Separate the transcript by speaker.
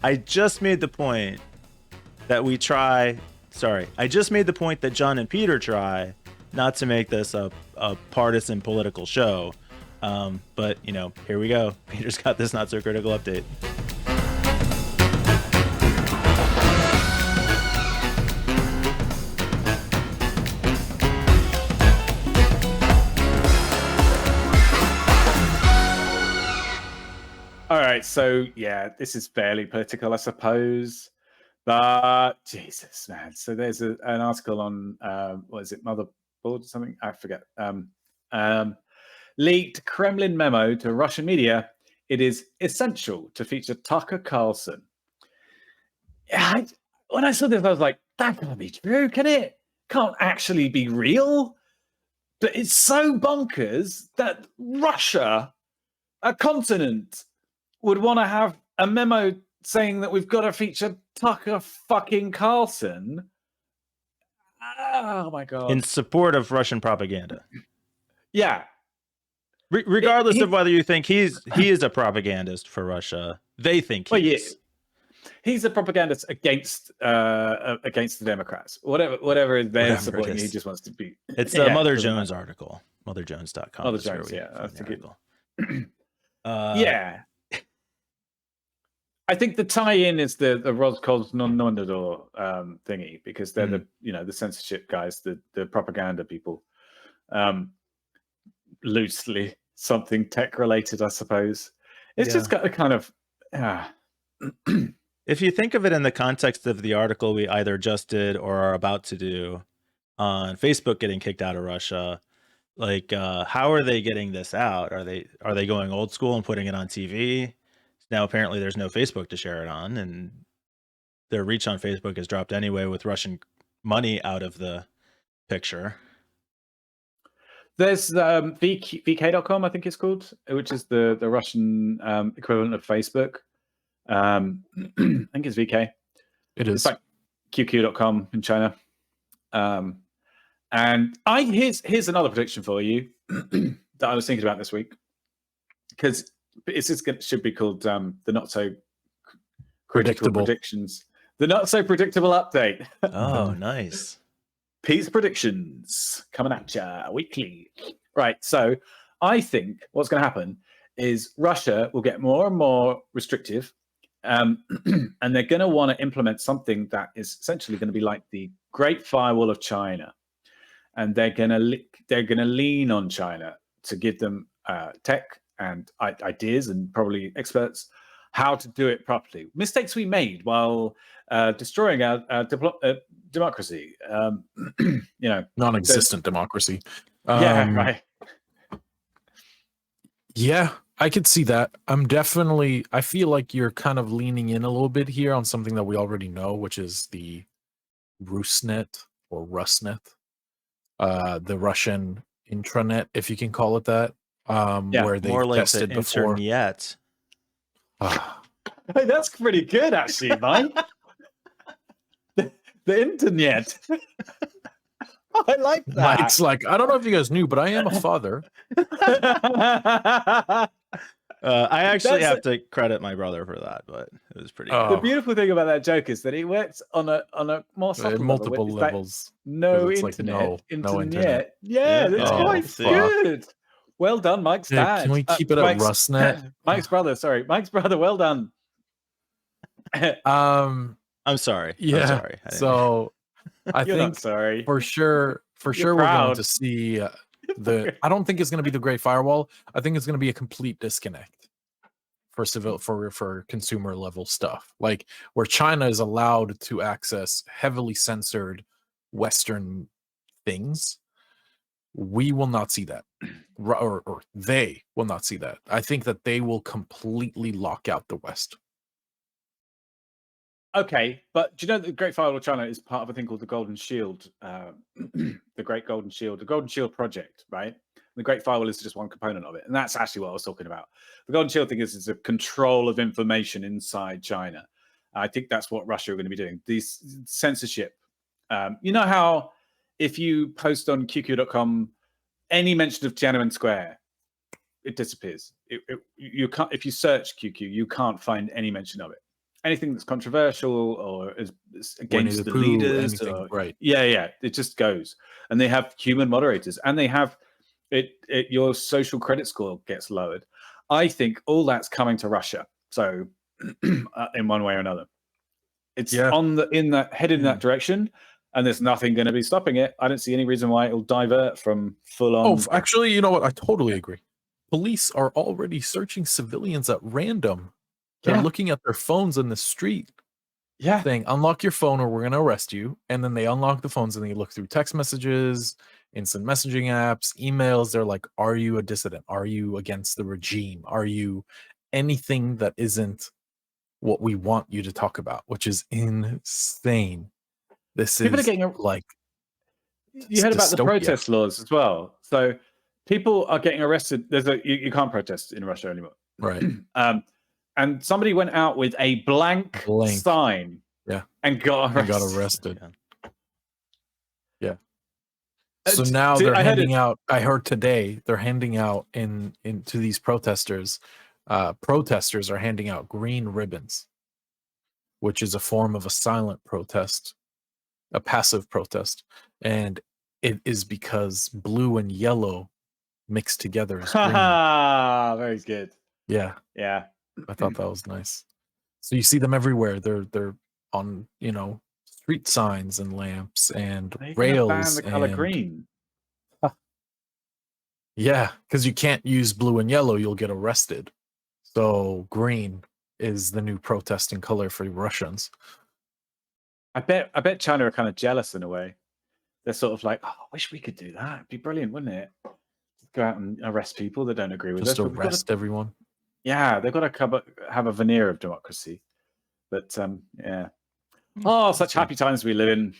Speaker 1: I just made the point that we try. Sorry, I just made the point that John and Peter try not to make this a partisan political show. But here we go. Peter's got this not so critical update.
Speaker 2: All right, so yeah, this is fairly political, I suppose. But Jesus, man. So there's an article on what is it, Motherboard or something? I forget. Leaked Kremlin memo to Russian media. It is essential to feature Tucker Carlson. When I saw this, I was like, that can't be true, can it? Can't actually be real. But it's so bonkers that Russia, a continent, would want to have a memo saying that we've got to feature Tucker fucking Carlson. Oh my God.
Speaker 1: In support of Russian propaganda.
Speaker 2: Yeah.
Speaker 1: Regardless of whether you think he is a propagandist for Russia, they think he is.
Speaker 2: He's a propagandist against the Democrats. Whatever they're supporting, he just wants to be.
Speaker 1: It's the Mother Jones article. MotherJones.com.
Speaker 2: Mother Jones, yeah. I think
Speaker 1: article.
Speaker 2: Yeah. I think the tie-in is the Roskomnadzor thingy, because they're the censorship guys, the propaganda people. Loosely something tech related, I suppose. It's just got a kind of.
Speaker 1: If you think of it in the context of the article we either just did or are about to do on Facebook getting kicked out of Russia, like how are they getting this out? Are they going old school and putting it on TV? Now apparently there's no Facebook to share it on, and their reach on Facebook has dropped anyway with Russian money out of the picture.
Speaker 2: There's VK.com, I think it's called, which is the Russian equivalent of Facebook. I think it's VK.
Speaker 3: It is.
Speaker 2: It's like QQ.com in China. And here's another prediction for you that I was thinking about this week, because should be called the not so critical predictions. The not so predictable update.
Speaker 1: Oh, nice.
Speaker 2: Pete's predictions coming at ya weekly. Right. So I think what's going to happen is Russia will get more and more restrictive, and they're going to want to implement something that is essentially going to be like the Great Firewall of China, and they're going to lean on China to give them tech and ideas and probably experts how to do it properly. Mistakes we made while destroying our democracy.
Speaker 3: Non-existent democracy.
Speaker 2: Yeah, right.
Speaker 3: Yeah, I could see that. I feel like you're kind of leaning in a little bit here on something that we already know, which is the Rusnet or Rusnet, the Russian intranet, if you can call it that. Where they tested before.
Speaker 1: Internet.
Speaker 2: Hey, that's pretty good, actually, Mike. the internet. I like that.
Speaker 3: Mike's like, I don't know if you guys knew, but I am a father.
Speaker 1: I actually have to credit my brother for that, but it was pretty good.
Speaker 2: The beautiful thing about that joke is that it works on a more subtle
Speaker 3: multiple
Speaker 2: level.
Speaker 3: levels.
Speaker 2: Like, no internet. Yeah, that's quite good. Well done, Mike's dad.
Speaker 3: Can we keep it at Rusnet?
Speaker 2: Mike's brother. Well done.
Speaker 1: I'm sorry.
Speaker 3: Yeah.
Speaker 1: I'm sorry.
Speaker 3: So I think
Speaker 2: sorry.
Speaker 3: for sure we're going to see I don't think it's going to be the Great Firewall. I think it's going to be a complete disconnect for consumer level stuff, like where China is allowed to access heavily censored Western things. We will not see that, or they will not see that. I think that they will completely lock out the West.
Speaker 2: Okay, but do you know that the Great Firewall of China is part of a thing called the Golden Shield, the Great Golden Shield, the Golden Shield project, right? The Great Firewall is just one component of it, and that's actually what I was talking about. The Golden Shield thing is a control of information inside China. I think that's what Russia are going to be doing. These censorship. You know how if you post on QQ.com any mention of Tiananmen Square, it disappears. You can't. If you search QQ, you can't find any mention of it. anything that's controversial or is against the
Speaker 3: Pooh,
Speaker 2: leaders,
Speaker 3: anything,
Speaker 2: or,
Speaker 3: right?
Speaker 2: yeah, it just goes. And they have human moderators, and they have your social credit score gets lowered. I think all that's coming to Russia. So in one way or another, it's headed in that direction, and there's nothing going to be stopping it. I don't see any reason why it'll divert from full on.
Speaker 3: Oh, actually, you know what? I totally agree. Police are already searching civilians at random. They're looking at their phones in the street.
Speaker 2: Yeah.
Speaker 3: Saying, unlock your phone or we're going to arrest you. And then they unlock the phones and they look through text messages, instant messaging apps, emails. They're like, are you a dissident? Are you against the regime? Are you anything that isn't what we want you to talk about? Which is insane. This
Speaker 2: people
Speaker 3: is
Speaker 2: are getting
Speaker 3: like...
Speaker 2: You heard about the protest laws as well. So people are getting arrested. You can't protest in Russia anymore.
Speaker 3: Right.
Speaker 2: And somebody went out with a blank sign, and got arrested.
Speaker 3: Yeah. So now they're handing out. I heard today they're handing out into these protesters. Protesters are handing out green ribbons, which is a form of a silent protest, a passive protest, and it is because blue and yellow mixed together is green.
Speaker 2: Very good.
Speaker 3: Yeah. I thought that was nice. So you see them everywhere. They're on, street signs and lamps and rails.
Speaker 2: Ban the color green.
Speaker 3: Yeah, because you can't use blue and yellow, you'll get arrested. So green is the new protesting color for Russians.
Speaker 2: I bet China are kind of jealous in a way. They're sort of like, oh, I wish we could do that. It'd be brilliant, wouldn't it? Go out and arrest people that don't agree with us.
Speaker 3: Just arrest everyone.
Speaker 2: Yeah, they've got to have a veneer of democracy. But yeah. Oh, such happy times we live in.